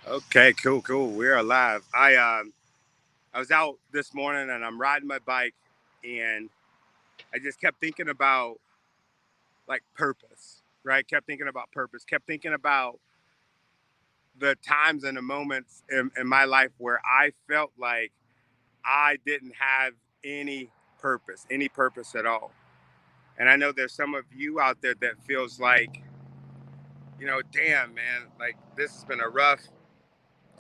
Okay, cool. We're alive. I was out this morning and I'm riding my bike, and I just kept thinking about like purpose, right? Kept thinking about purpose. Kept thinking about the times and the moments in my life where I felt like I didn't have any any purpose at all. And I know there's some of you out there that feels like, damn man, like this has been a rough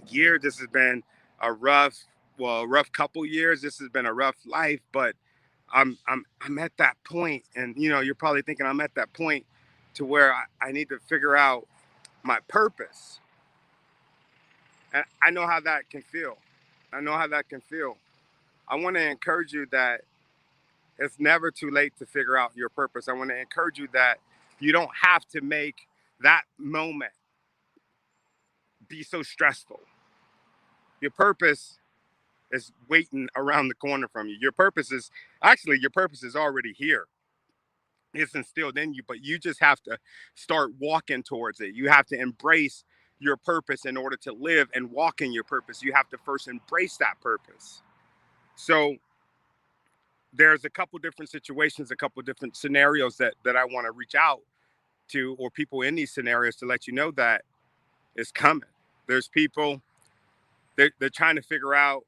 year. This has been a rough couple years. This has been a rough life, but I'm at that point, and you're probably thinking I'm at that point to where I need to figure out my purpose. And I know how that can feel. I know how that can feel. I want to encourage you that it's never too late to figure out your purpose. I want to encourage you that you don't have to make that moment be so stressful. Your purpose is waiting around the corner from you. Your purpose is already here. It's instilled in you, but you just have to start walking towards it. You have to embrace your purpose in order to live and walk in your purpose. You have to first embrace that purpose. So there's a couple different situations, a couple different scenarios that I want to reach out to, or people in these scenarios, to let you know that it's coming. There's people, they're trying to figure out,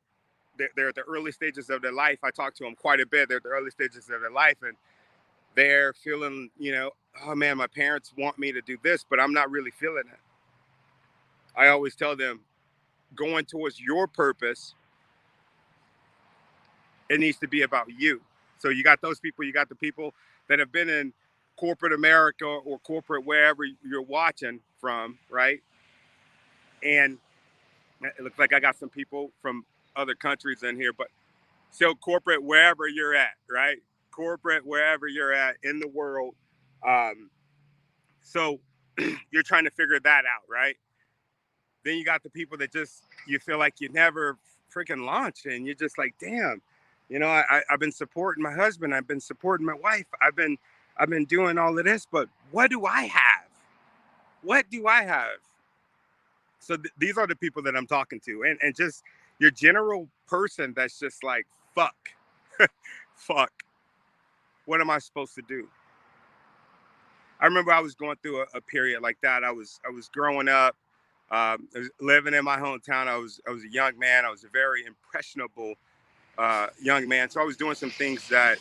they're at the early stages of their life. I talk to them quite a bit. They're at the early stages of their life, and they're feeling, oh man, my parents want me to do this, but I'm not really feeling it. I always tell them, going towards your purpose, it needs to be about you. So you got those people, you got the people that have been in corporate America or corporate wherever you're watching from, right? And it looks like I got some people from other countries in here, but still corporate wherever you're at, right? Corporate wherever you're at in the world. Um, so you're trying to figure that out, right? Then you got the people that just, you feel like you never freaking launch, and you're just like, damn, I've been supporting my husband, I've been supporting my wife, I've been doing all of this, but what do I have? What do I have? So these are the people that I'm talking to, and just your general person that's just like, fuck, fuck, what am I supposed to do? I remember I was going through a period like that. I was growing up, I was living in my hometown. I was a young man. I was a very impressionable young man. So I was doing some things that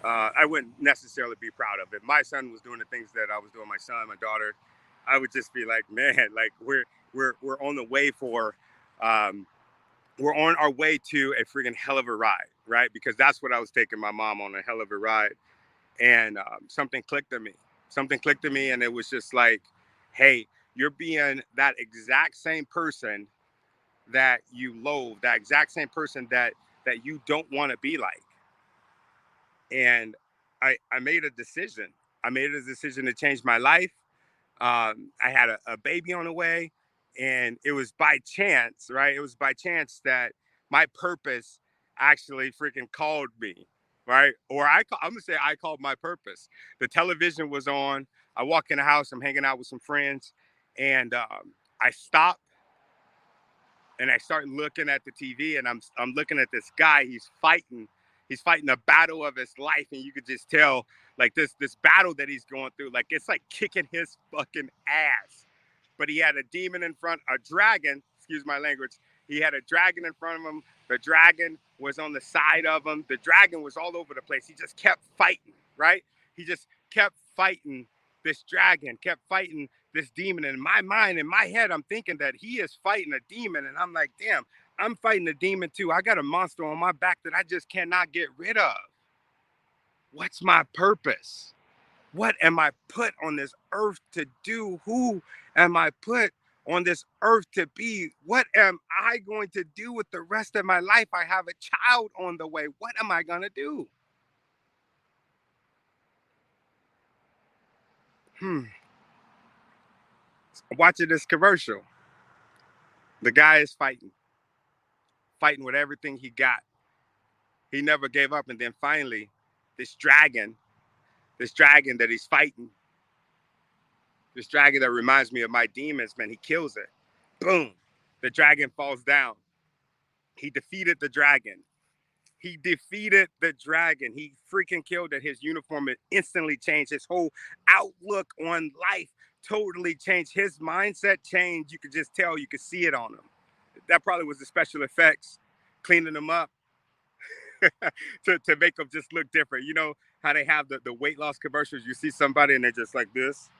I wouldn't necessarily be proud of. If my son was doing the things that I was doing, my son, my daughter, I would just be like, man, like we're on the way for um, we're on our way to a freaking hell of a ride, right? Because that's what I was taking my mom on, a hell of a ride. And something clicked to me. Something clicked to me, and it was just like, hey, you're being that exact same person that you loathe, that exact same person that you don't want to be like. And I made a decision. I made a decision to change my life. I had a baby on the way, and it was by chance, right? It was by chance that my purpose actually freaking called me, right? Or I'm gonna say I called my purpose. The television was on. I walk in the house. I'm hanging out with some friends, and I stop and I start looking at the TV, and I'm looking at this guy. He's fighting a battle of his life, and you could just tell, like, this battle that he's going through, like it's like kicking his fucking ass. But he had a demon in front, a dragon. Excuse my language. He had a dragon in front of him. The dragon was on the side of him. The dragon was all over the place. He just kept fighting, right? He just kept fighting this dragon, kept fighting this demon. And in my mind, in my head, I'm thinking that he is fighting a demon. And I'm like, damn, I'm fighting a demon too. I got a monster on my back that I just cannot get rid of. What's my purpose? What am I put on this earth to do? Who am I put on this earth to be? What am I going to do with the rest of my life? I have a child on the way. What am I going to do? Hmm. Watching this commercial, the guy is fighting with everything he got. He never gave up. And then finally, this dragon, this dragon that he's fighting, this dragon that reminds me of my demons, man, he kills it. Boom. the dragon falls down. He defeated the dragon. He defeated the dragon. He freaking killed it. His uniform instantly changed. His whole outlook on life totally changed. His mindset changed. You could just tell. You could see it on him. That probably was the special effects, cleaning them up to make them just look different. You know how they have the weight loss commercials? You see somebody and they're just like this.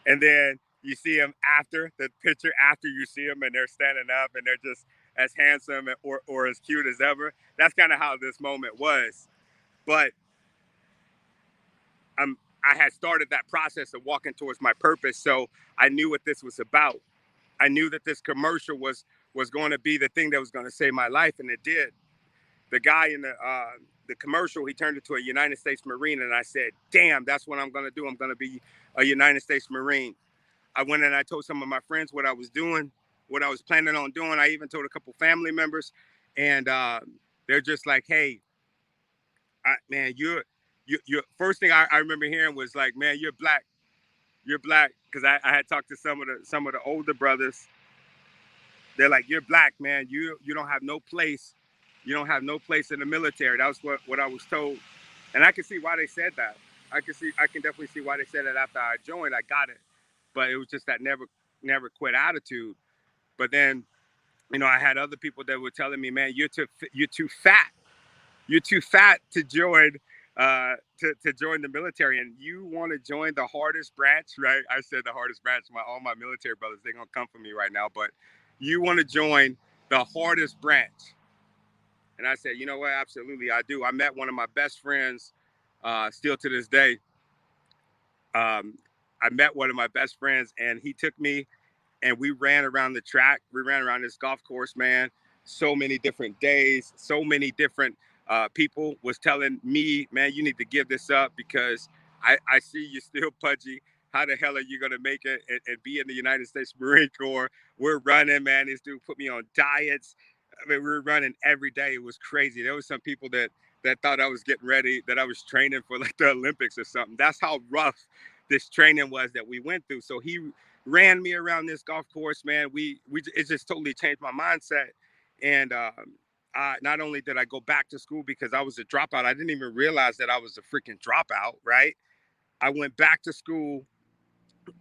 And then you see them after the picture, after you see them and they're standing up and they're just as handsome or as cute as ever. That's kind of how this moment was. But I had started that process of walking towards my purpose. So I knew what this was about. I knew that this commercial was going to be the thing that was going to save my life. And it did. The guy in the commercial, he turned into a United States Marine. And I said, damn, that's what I'm going to do. I'm going to be a United States Marine. I went and I told some of my friends what I was doing, what I was planning on doing. I even told a couple family members, and they're just like, "Hey, man, you're first thing I remember hearing was like, man, you're black, because I had talked to some of the older brothers. They're like, you're black, man. You don't have no place. You don't have no place in the military. That was what I was told, and I can see why they said that. I can definitely see why they said that after I joined. I got it. But it was just that never quit attitude. But then, I had other people that were telling me, man, you're too fat. You're too fat to join to join the military, and you want to join the hardest branch, right? I said the hardest branch. All my military brothers, they're gonna come for me right now. But you want to join the hardest branch, and I said, you know what? Absolutely, I do. I met one of my best friends, still to this day. I met one of my best friends, and he took me and we ran around the track. We ran around this golf course, man. So many different days, so many different people was telling me, man, you need to give this up because I see you still pudgy. How the hell are you going to make it and be in the United States Marine Corps? We're running, man. This dude put me on diets. I mean, we were running every day. It was crazy. There was some people that thought I was getting ready, that I was training for like the Olympics or something. That's how rough this training was that we went through. So he ran me around this golf course, man. It just totally changed my mindset. And not only did I go back to school because I was a dropout, I didn't even realize that I was a freaking dropout, right? I went back to school,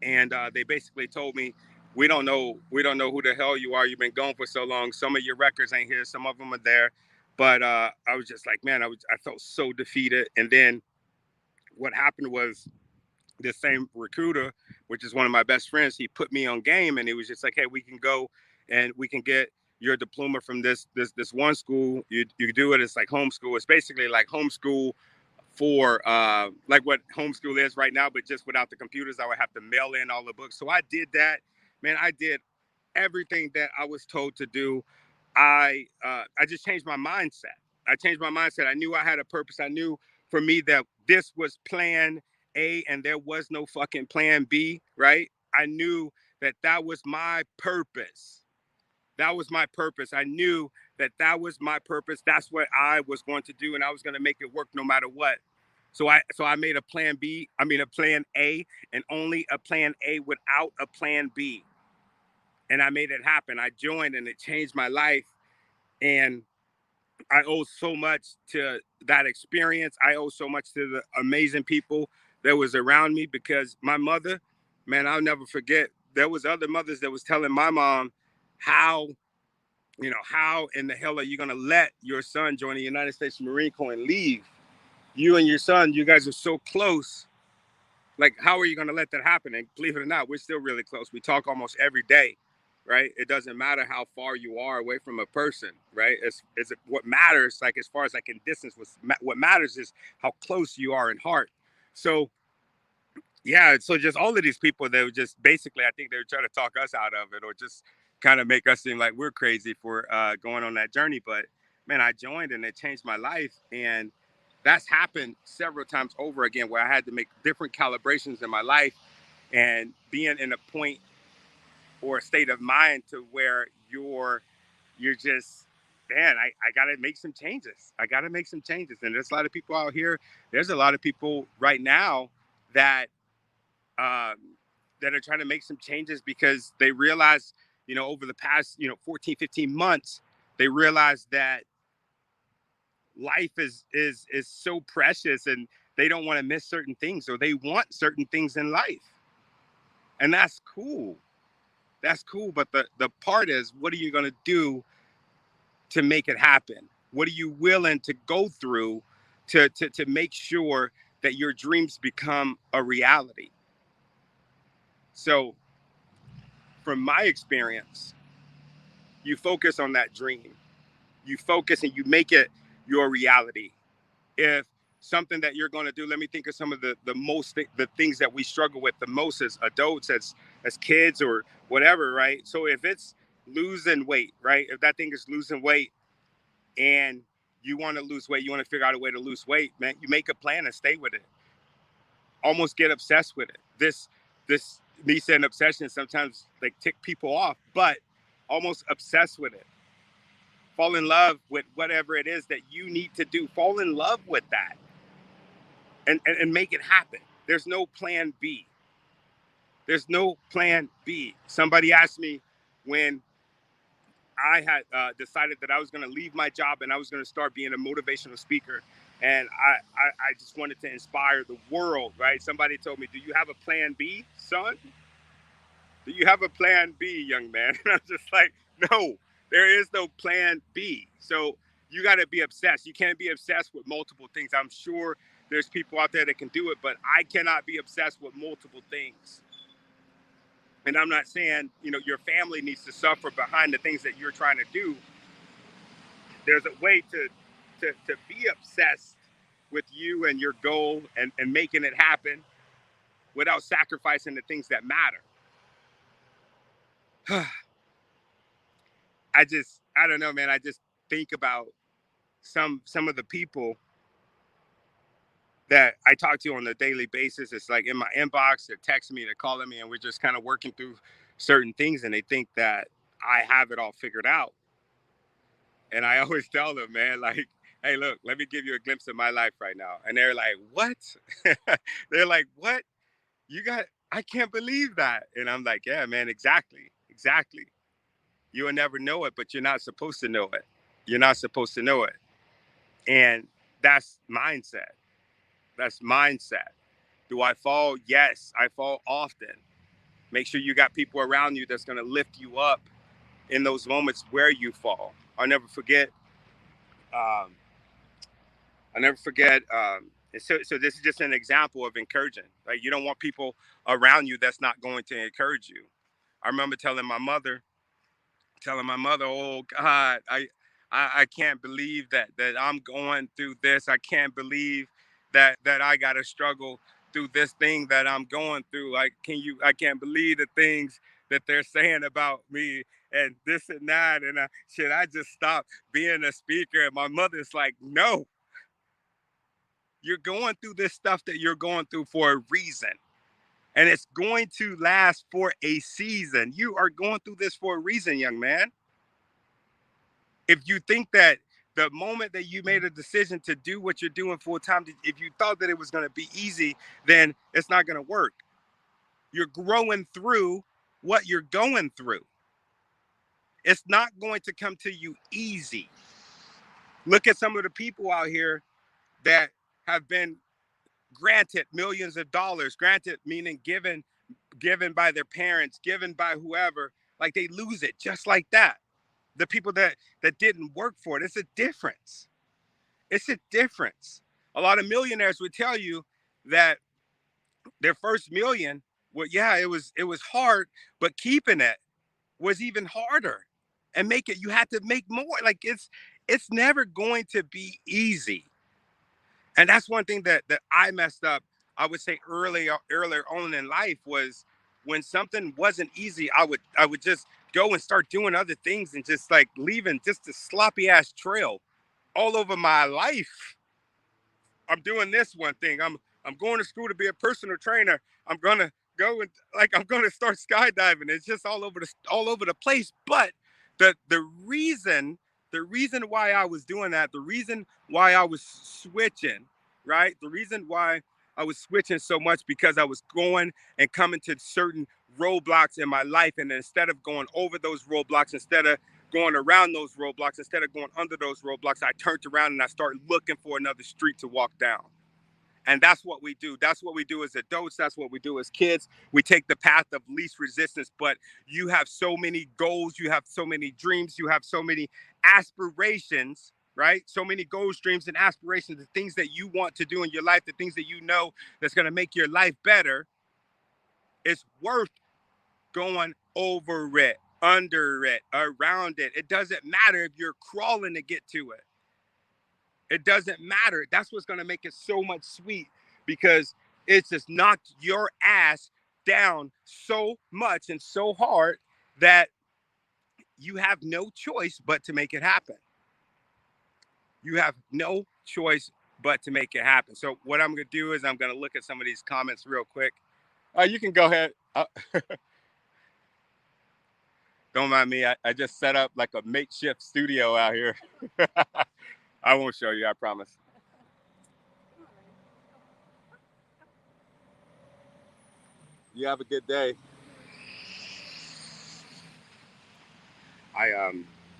and they basically told me, we don't know who the hell you are. You've been gone for so long. Some of your records ain't here. Some of them are there. But I was just like, man, I felt so defeated. And then what happened was, the same recruiter, which is one of my best friends, he put me on game, and he was just like, hey, we can go and we can get your diploma from this one school. You do it. It's like homeschool. It's basically like homeschool for like what homeschool is right now, but just without the computers. I would have to mail in all the books. So I did that, man. I did everything that I was told to do. I just changed my mindset. I changed my mindset. I knew I had a purpose. I knew for me that this was plan A and there was no fucking plan B, right? I knew that was my purpose. That was my purpose. I knew that was my purpose. That's what I was going to do, and I was going to make it work no matter what. So I made a plan B. I mean a plan A, and only a plan A without a plan B. And I made it happen. I joined, and it changed my life. And I owe so much to that experience. I owe so much to the amazing people that was around me, because my mother, man, I'll never forget. There was other mothers that was telling my mom, how in the hell are you going to let your son join the United States Marine Corps and leave? You and your son, you guys are so close. Like, how are you going to let that happen? And believe it or not, we're still really close. We talk almost every day, right? It doesn't matter how far you are away from a person, right? It's what matters, like as far as like in distance, what matters is how close you are in heart. So yeah, so just all of these people, they were just basically, I think they were trying to talk us out of it, or just kind of make us seem like we're crazy for going on that journey. But man, I joined and it changed my life. And that's happened several times over again, where I had to make different calibrations in my life, and being in a point or a state of mind to where you're just, man, I gotta make some changes. I gotta make some changes. And there's a lot of people out here. There's a lot of people right now that um, that are trying to make some changes because they realize over the past, 14, 15 months, they realize that life is so precious, and they don't want to miss certain things, or they want certain things in life. And that's cool. That's cool. But the part is, what are you going to do to make it happen? What are you willing to go through to make sure that your dreams become a reality? So, from my experience, you focus on that dream. You focus and you make it your reality. If something that you're going to do, let me think of some of the things that we struggle with the most as adults, as kids, or whatever, right? So if it's losing weight, right? If that thing is losing weight, and you want to lose weight, you want to figure out a way to lose weight, man, you make a plan and stay with it. Almost get obsessed with it. This me saying obsession sometimes like tick people off, but almost obsessed with it. Fall in love with whatever it is that you need to do. Fall in love with that, and make it happen. There's no plan B. There's no plan B. Somebody asked me when I had decided that I was going to leave my job and I was going to start being a motivational speaker. And I just wanted to inspire the world, right? Somebody told me, "Do you have a plan B, son? Do you have a plan B, young man?" And I'm just like, no, there is no plan B. So you got to be obsessed. You can't be obsessed with multiple things. I'm sure there's people out there that can do it, but I cannot be obsessed with multiple things. And I'm not saying, your family needs to suffer behind the things that you're trying to do. There's a way to be obsessed with you and your goal, and making it happen without sacrificing the things that matter. I don't know, man. I just think about some of the people that I talk to on a daily basis. It's like in my inbox, they're texting me, they're calling me, and we're just kind of working through certain things, and they think that I have it all figured out. And I always tell them, man, like, hey, look, let me give you a glimpse of my life right now. And they're like, what? They're like, what? I can't believe that. And I'm like, yeah, man, exactly. Exactly. You'll never know it, but you're not supposed to know it. You're not supposed to know it. And that's mindset. That's mindset. Do I fall? Yes, I fall often. Make sure you got people around you that's going to lift you up in those moments where you fall. I'll never forget. Um, I'll never forget. So this is just an example of encouraging. Like, you don't want people around you that's not going to encourage you. I remember telling my mother, "Oh God, I can't believe that I'm going through this. I can't believe that I got to struggle through this thing that I'm going through. Like, I can't believe the things that they're saying about me, and this and that. And should I just stop being a speaker?" And my mother's like, "No, you're going through this stuff that you're going through for a reason." And it's going to last for a season. You are going through this for a reason, young man. If you think that the moment that you made a decision to do what you're doing full time, if you thought that it was going to be easy, then it's not going to work. You're growing through what you're going through. It's not going to come to you easy. Look at some of the people out here that have been granted millions of dollars, granted meaning given by their parents, given by whoever, like they lose it just like that. The people that didn't work for it, it's a difference. It's a difference. A lot of millionaires would tell you that their first million, well, yeah, it was hard, but keeping it was even harder. And you had to make more. Like, it's never going to be easy. And that's one thing that I messed up. I would say earlier on in life was when something wasn't easy, I would just go and start doing other things and just like leaving just a sloppy ass trail all over my life. I'm doing this one thing. I'm going to school to be a personal trainer. I'm gonna go and I'm gonna start skydiving. It's just all over the place. But the reason why I was doing that, the reason why I was switching, right? The reason why I was switching so much because I was going and coming to certain roadblocks in my life. And instead of going over those roadblocks, instead of going around those roadblocks, instead of going under those roadblocks, I turned around and I started looking for another street to walk down. And that's what we do. That's what we do as adults. That's what we do as kids. We take the path of least resistance, but you have so many goals. You have so many dreams. You have so many aspirations, right? So many goals, dreams, and aspirations, the things that you want to do in your life, the things that you know that's going to make your life better. It's worth going over it, under it, around it. It doesn't matter if you're crawling to get to it. It doesn't matter. That's what's going to make it so much sweet, because it's just knocked your ass down so much and so hard that you have no choice but to make it happen. You have no choice but to make it happen. So what I'm going to do is I'm going to look at some of these comments real quick. You can go ahead. Don't mind me. I just set up like a makeshift studio out here. I won't show you, I promise. You have a good day.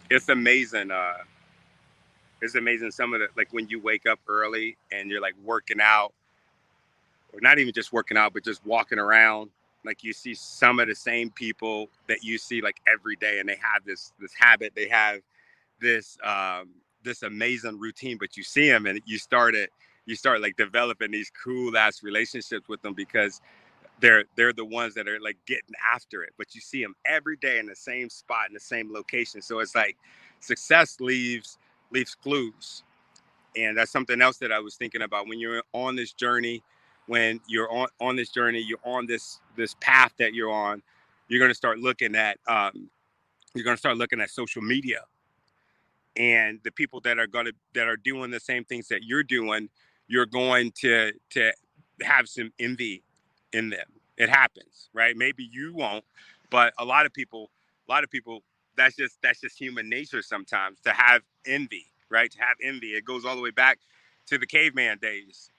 It's amazing. It's amazing some of the, like when you wake up early and you're like working out, or not even just working out, but just walking around. Like you see some of the same people that you see like every day, and they have this habit. They have this this amazing routine, but you see them and you start like developing these cool ass relationships with them, because they're the ones that are like getting after it. But you see them every day in the same spot, in the same location. So it's like success leaves clues. And that's something else that I was thinking about when you're on this journey. When you're on this journey, you're on this path that you're on. You're going to start looking at social media, and the people that are doing the same things that you're doing. You're going to have some envy in them. It happens, right? Maybe you won't, but a lot of people, that's just human nature sometimes, to have envy, right? To have envy. It goes all the way back to the caveman days.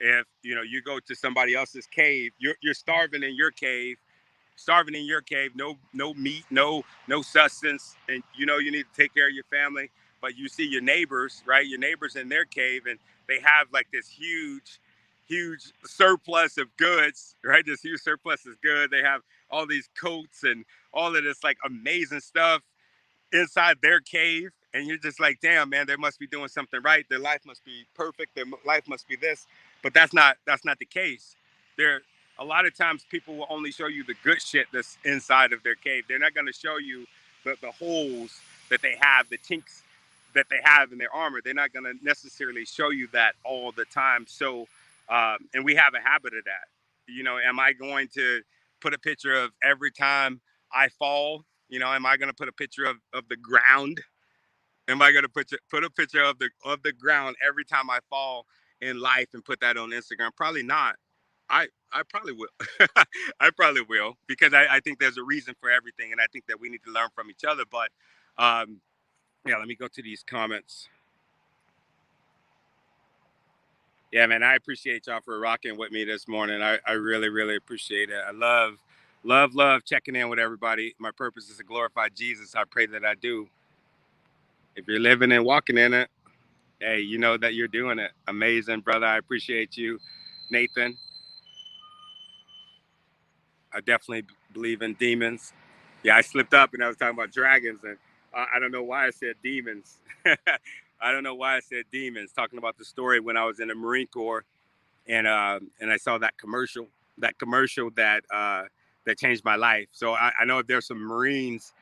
If you go to somebody else's cave, you're starving in your cave, no meat, no sustenance, and you need to take care of your family. But you see your neighbors, right? Your neighbors in their cave, and they have like this huge surplus of goods, right? This huge surplus is good. They have all these coats and all of this like amazing stuff inside their cave, and you're just like, damn, man, they must be doing something right. Their life must be perfect. Their life must be this. But that's not the case. There, a lot of times people will only show you the good shit that's inside of their cave. They're not going to show you the holes that they have, the chinks that they have in their armor. They're not going to necessarily show you that all the time. So, and we have a habit of that. Am I going to put a picture of every time I fall? Am I going to put a picture of the ground? Am I going to put a picture of the ground every time I fall in life and put that on Instagram? Probably not. I probably will. I probably will, because I think there's a reason for everything, and I think that we need to learn from each other. But yeah, let me go to these comments. Yeah, man, I appreciate y'all for rocking with me this morning. I really, really appreciate it. I love checking in with everybody. My purpose is to glorify Jesus. I pray that I do. If you're living and walking in it, hey, you know that you're doing it. Amazing, brother. I appreciate you, Nathan. I definitely believe in demons. Yeah, I slipped up and I was talking about dragons, and I don't know why I said demons. I don't know why I said demons. Talking about the story when I was in the Marine Corps, and I saw that commercial that changed my life. So I know if there's some Marines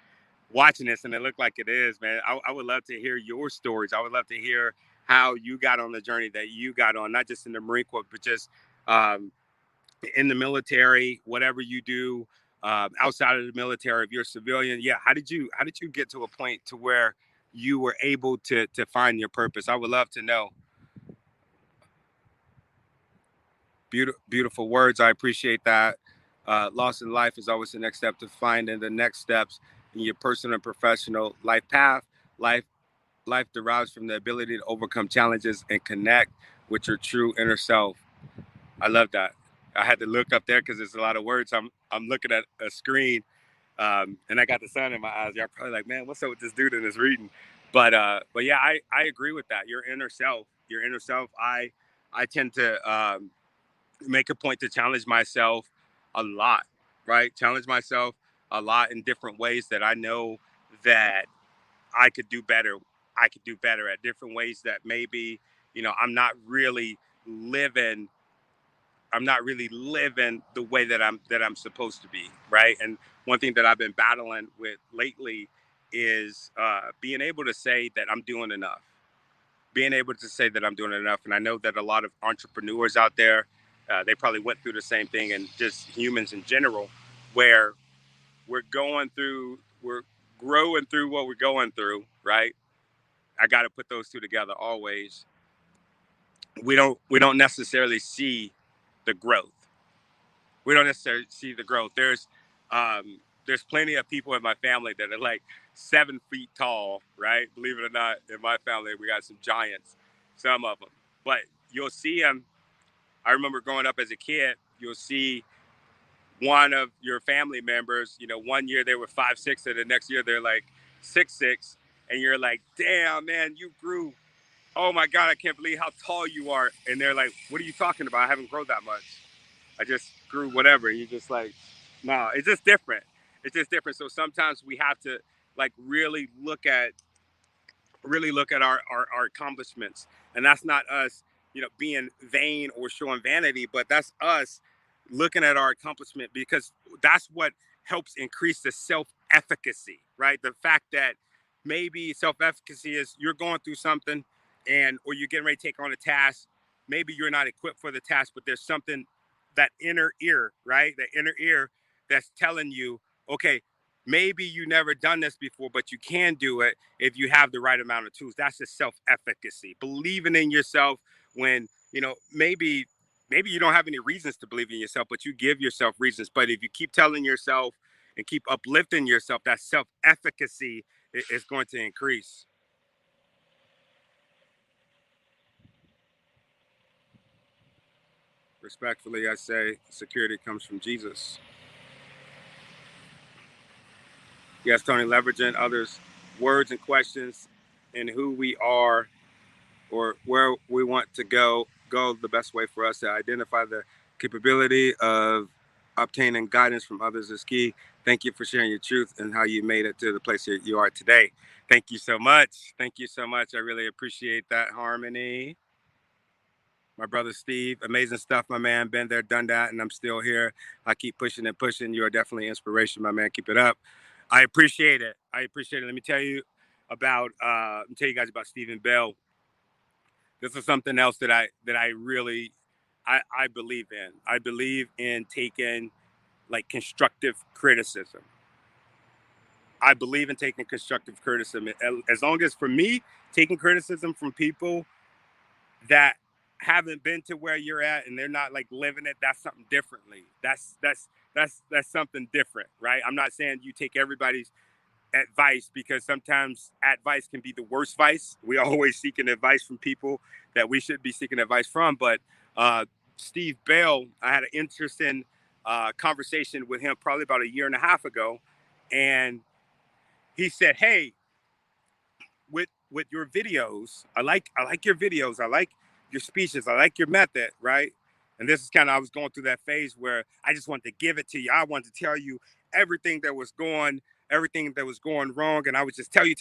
watching this and it looked like it is, man, I would love to hear your stories. I would love to hear how you got on the journey that you got on, not just in the Marine Corps, but just in the military, whatever you do, outside of the military, if you're a civilian. Yeah, how did you get to a point to where you were able to find your purpose? I would love to know. Beautiful words. I appreciate that. Loss in life is always the next step to finding the next steps in your personal and professional life path. Life derives from the ability to overcome challenges and connect with your true inner self. I love that. I had to look up there because there's a lot of words. I'm looking at a screen, and I got the sun in my eyes. Y'all probably like, man, what's up with this dude in his reading? But yeah, I agree with that. Your inner self. I tend to make a point to challenge myself a lot, right? Challenge myself a lot in different ways that I know that I could do better. I could do better at different ways that maybe, I'm not really living. I'm not really living the way that I'm supposed to be, right? And one thing that I've been battling with lately is being able to say that I'm doing enough. Being able to say that I'm doing enough, and I know that a lot of entrepreneurs out there, they probably went through the same thing, and just humans in general, where we're growing through what we're going through, right? I got to put those two together always. We don't necessarily see the growth. We don't necessarily see the growth. There's plenty of people in my family that are like 7 feet tall, right? Believe it or not, in my family we got some giants, some of them. But you'll see them. I remember growing up as a kid. You'll see one of your family members. One year they were 5'6", and the next year they're like 6'6", and you're like, "Damn, man, you grew. Oh my God, I can't believe how tall you are." And they're like, "What are you talking about? I haven't grown that much. I just grew whatever." And you're just like, "No, it's just different. It's just different." So sometimes we have to like really look at our accomplishments. And that's not us, being vain or showing vanity, but that's us looking at our accomplishment, because that's what helps increase the self-efficacy, right? The fact that maybe self-efficacy is you're going through something, or you're getting ready to take on a task. Maybe you're not equipped for the task, but there's something, that inner ear, right? The inner ear that's telling you, okay, maybe you never done this before, but you can do it if you have the right amount of tools. That's just self-efficacy, believing in yourself when, maybe you don't have any reasons to believe in yourself, but you give yourself reasons. But if you keep telling yourself and keep uplifting yourself, that self-efficacy is going to increase. Respectfully, I say security comes from Jesus. Yes, Tony, leveraging others' words and questions and who we are, or where we want to go the best way for us to identify the capability of obtaining guidance from others is key. Thank you for sharing your truth and how you made it to the place that you are today. Thank you so much. Thank you so much. I really appreciate that, Harmony. My brother Steve, amazing stuff, my man. Been there, done that, and I'm still here. I keep pushing and pushing. You are definitely inspiration, my man. Keep it up. I appreciate it. I appreciate it. Let me tell you you guys about Stephen Bell. This is something else that I really I believe in. I believe in taking like constructive criticism. I believe in taking constructive criticism, as long as, for me, taking criticism from people that haven't been to where you're at and they're not like living it. That's something differently. That's something different, right? I'm not saying you take everybody's advice, because sometimes advice can be the worst advice. We always seeking advice from people that we should be seeking advice from. But uh, Steve Bell, I had an interesting conversation with him probably about a year and a half ago, and he said, "Hey, with your videos, I like your videos. I like your speeches. I like your method, right?" And this is kind of, I was going through that phase where I just wanted to give it to you. I wanted to tell you everything that was going wrong, and I would just tell you.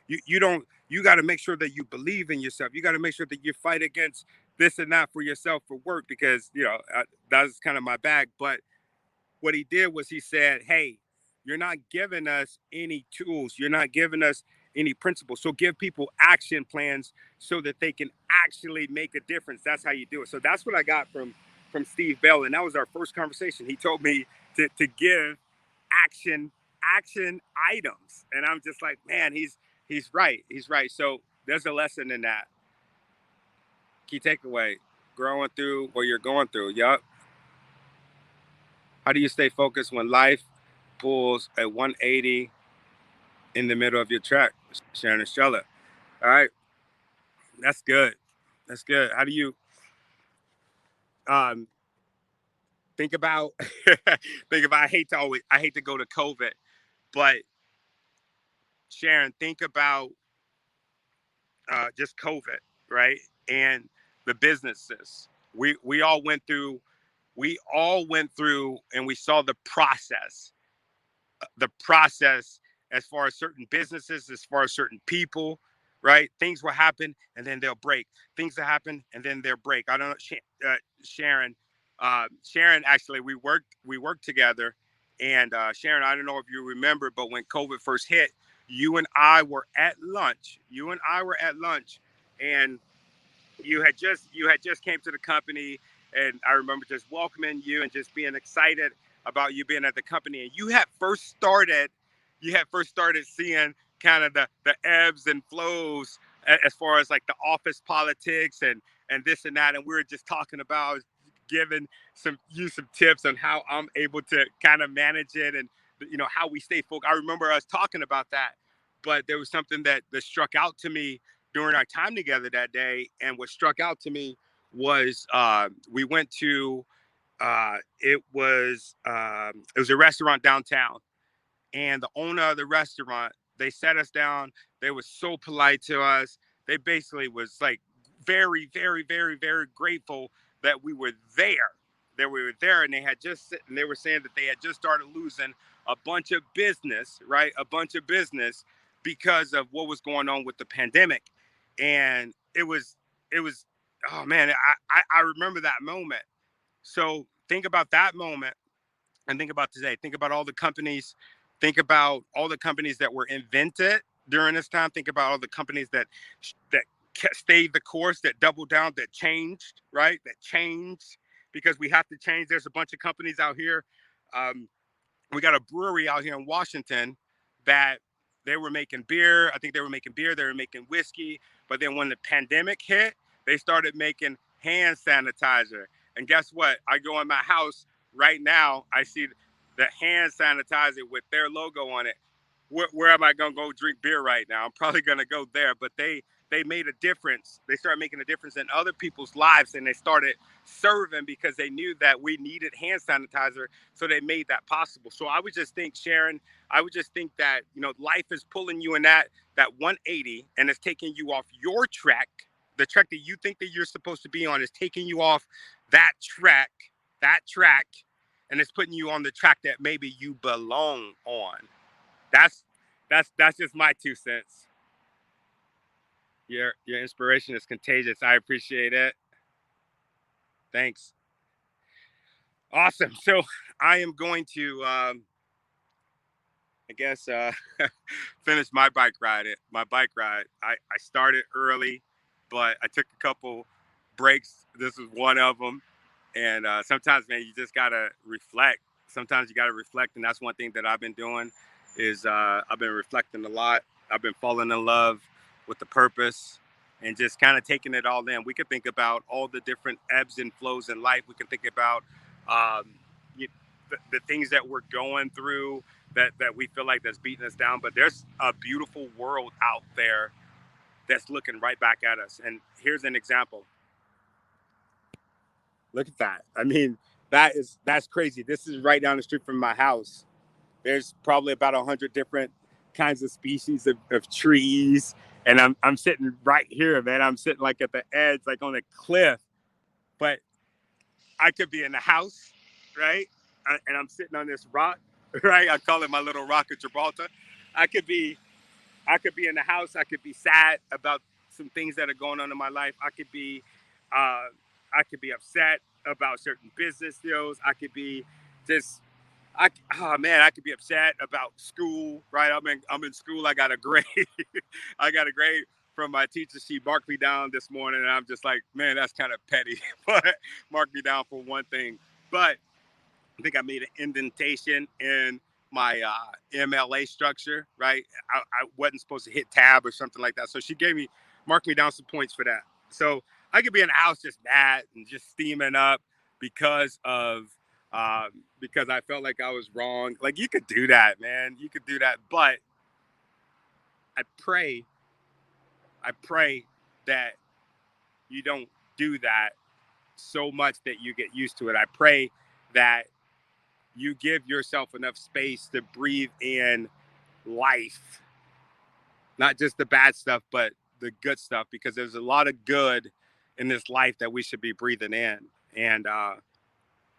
You don't. You got to make sure that you believe in yourself. You got to make sure that you fight against this and that for yourself, for work, because that's kind of my bag. But what he did was he said, "Hey, you're not giving us any tools. You're not giving us any principles. So give people action plans so that they can actually make a difference. That's how you do it." So that's what I got from Steve Bell, and that was our first conversation. He told me to give action items, and I'm just like, man, he's right. He's right. So there's a lesson in that. Key takeaway: growing through what you're going through. Yup. How do you stay focused when life pulls a 180 in the middle of your track? Sharon Estrella. All right, that's good. That's good. How do you um, think about think about I hate to go to COVID, but Sharon, think about just COVID, right? And the businesses. We all went through and we saw the process as far as certain businesses, as far as certain people, right? Things will happen and then they'll break. Things will happen and then they'll break. I don't know, Sharon. Sharon, actually, we worked together, and Sharon, I don't know if you remember, but when COVID first hit, you and I were at lunch. You and I were at lunch, and you had just came to the company, and I remember just welcoming you and just being excited about you being at the company. And you had first started seeing kind of the ebbs and flows as far as like the office politics and this and that. And we were just talking about giving some tips on how I'm able to kind of manage it, and how we stay focused. I remember us talking about that, but there was something that struck out to me during our time together that day. And what struck out to me was we went to it was a restaurant downtown, and the owner of the restaurant, they sat us down. They were so polite to us. They basically was like very, very, very, very grateful that we were there. That we were there, and they were saying that they had just started losing a bunch of business, right? A bunch of business because of what was going on with the pandemic. And it was oh man, I remember that moment. So think about that moment and think about today. Think about all the companies. Think about all the companies that were invented during this time. Think about all the companies that stayed the course, that doubled down, that changed, right? That changed because we have to change. There's a bunch of companies out here. Um, we got a brewery out here in Washington that they were making beer. I think they were making beer. They were making whiskey. But then when the pandemic hit, they started making hand sanitizer. And guess what? I go in my house right now. I see the hand sanitizer with their logo on it. Where am I going to go drink beer right now? I'm probably going to go there. But they made a difference. They started making a difference in other people's lives, and they started serving because they knew that we needed hand sanitizer. So they made that possible. So I would just think, Sharon, I would just think that, life is pulling you in that 180, and it's taking you off your track. The track that you think that you're supposed to be on is taking you off that track, and it's putting you on the track that maybe you belong on. That's that's just my 2 cents. Your inspiration is contagious. I appreciate it. Thanks. Awesome. So I am going to, I guess, finish my bike ride. I started early, but I took a couple breaks. This was one of them. And sometimes, man, you just gotta reflect. Sometimes you gotta reflect, and that's one thing that I've been doing is I've been reflecting a lot. I've been falling in love with the purpose and just kind of taking it all in. We could think about all the different ebbs and flows in life. We can think about um, the things that we're going through that we feel like that's beating us down. But there's a beautiful world out there that's looking right back at us. And here's an example. Look at that. I mean, that's crazy. This is right down the street from my house. There's probably about 100 different kinds of species of trees, and I'm sitting right here, man. I'm sitting like at the edge, like on a cliff. But I could be in the house, right? And I'm sitting on this rock, right? I call it my little rock of Gibraltar. I could be I could be in the house. I could be sad about some things that are going on in my life. Uh, I could be upset about certain business deals. I could be just, oh man, I could be upset about school. Right? I'm in school. I got a grade. I got a grade from my teacher. She marked me down this morning, and I'm just like, man, that's kind of petty. But marked me down for one thing. But I think I made an indentation in my MLA structure, right? I wasn't supposed to hit tab or something like that. So she marked me down some points for that. So I could be in the house just mad and just steaming up because of, because I felt like I was wrong. Like you could do that, man. You could do that. But I pray, I pray that you don't do that so much that you get used to it. I pray that you give yourself enough space to breathe in life, not just the bad stuff, but the good stuff, because there's a lot of good in this life that we should be breathing in. And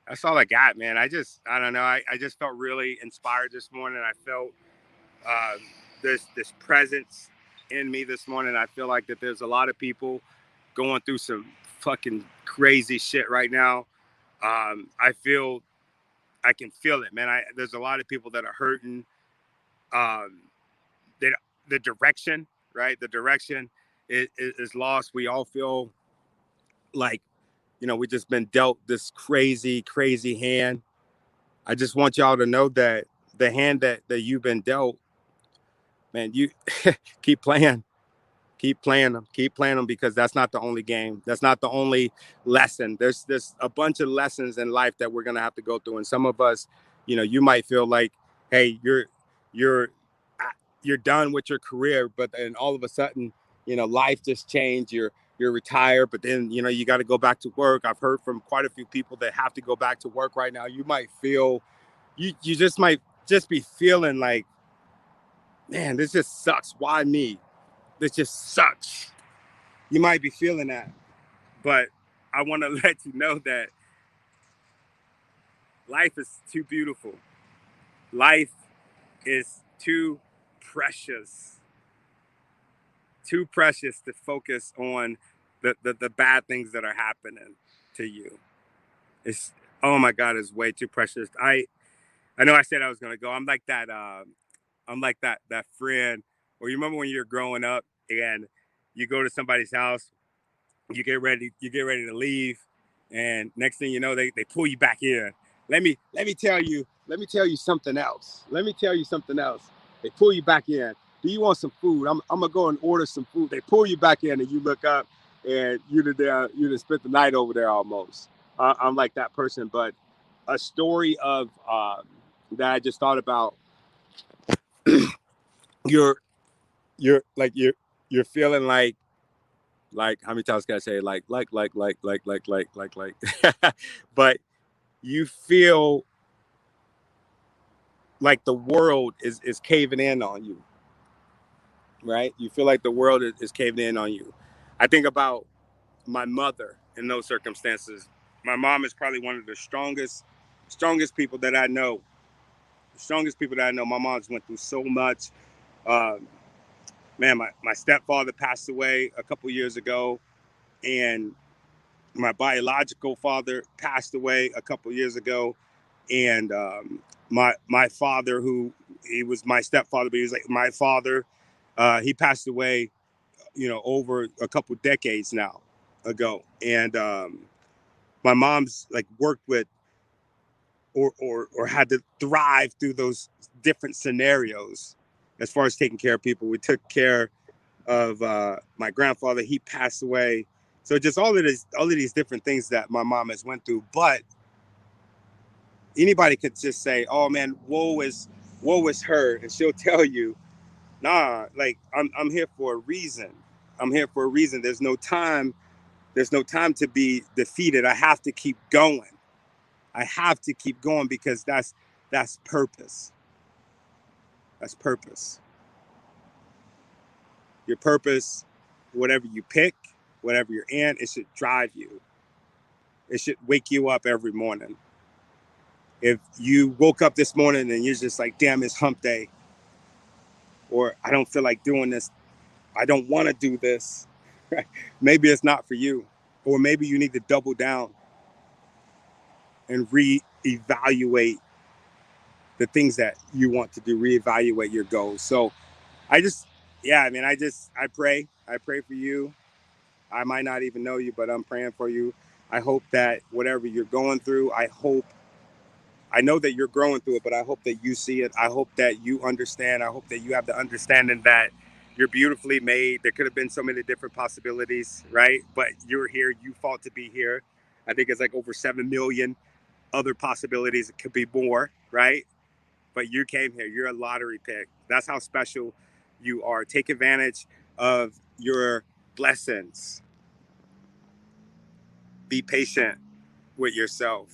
that's all I got, man. I don't know. I just felt really inspired this morning. I felt uh, this presence in me this morning. I feel like that there's a lot of people going through some fucking crazy shit right now. I feel I can feel it, man. There's a lot of people that are hurting. Um, that the direction, right? The direction is lost. We all feel like, we just been dealt this crazy, crazy hand. I just want y'all to know that the hand that you've been dealt, man, you keep playing. Keep playing them, because that's not the only game. That's not the only lesson. There's a bunch of lessons in life that we're gonna have to go through. And some of us, you might feel like, hey, you're you're done with your career, but then all of a sudden, life just changed. You're retired, but then you got to go back to work. I've heard from quite a few people that have to go back to work right now. You might feel, you just might just be feeling like, man, this just sucks. Why me? This just sucks. You might be feeling that, but I want to let you know that life is too beautiful. Life is too precious to focus on the bad things that are happening to you. It's, oh my God, it's way too precious. I know I said I was gonna go. I'm like that. I'm like that friend. Or you remember when you're growing up and you go to somebody's house, you get ready to leave, and next thing you know, they pull you back in. Let me tell you something else. Let me tell you something else. They pull you back in. Do you want some food? I'm gonna go and order some food. They pull you back in, and you look up, and you just spent the night over there almost. I'm like that person. But a story of that I just thought about. you're you're feeling like how many times can I say like but you feel like the world is caving in on you, right? You feel like the world is caving in on you. I think about my mother in those circumstances. My mom is probably one of the strongest people that I know. The strongest people that I know. My mom's went through so much. Um, Man, my stepfather passed away a couple years ago, and my biological father passed away a couple years ago, and my father, who he was my stepfather, but he was like my father, he passed away, over a couple decades now ago, and my mom's like worked with or had to thrive through those different scenarios as far as taking care of people. We took care of my grandfather. He passed away. So just all of these different things that my mom has went through. But anybody could just say, "Oh man, woe is her," and she'll tell you, "Nah, like I'm here for a reason. I'm here for a reason. There's no time. There's no time to be defeated. I have to keep going. I have to keep going because that's purpose. That's purpose. Your purpose, whatever you pick, whatever you're in, it should drive you. It should wake you up every morning. If you woke up this morning and you're just like, damn, it's hump day, or I don't feel like doing this, I don't want to do this, maybe it's not for you. Or maybe you need to double down and reevaluate the things that you want to do, reevaluate your goals. So I just, yeah, I mean, I pray for you. I might not even know you, but I'm praying for you. I hope that whatever you're going through, I know that you're growing through it, but I hope that you see it. I hope that you understand. I hope that you have the understanding that you're beautifully made. There could have been so many different possibilities, right? But you're here. You fought to be here. I think it's like over 7 million other possibilities. It could be more, right? But you came here. You're a lottery pick. That's how special you are. Take advantage of your blessings. Be patient with yourself.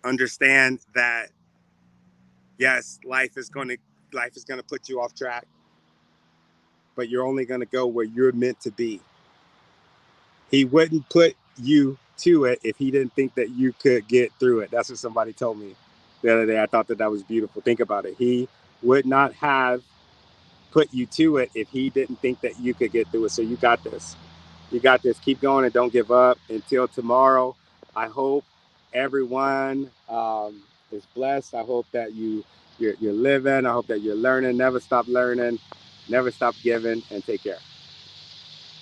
Understand that yes, life is gonna put you off track, but you're only gonna go where you're meant to be. He wouldn't put you to it if he didn't think that you could get through it. That's what somebody told me the other day. I thought that that was beautiful. Think about it. He would not have put you to it if he didn't think that you could get through it. So you got this. You got this. Keep going and don't give up. Until tomorrow, I hope everyone is blessed. I hope that you're living. I hope that you're learning. Never stop learning. Never stop giving. And take care.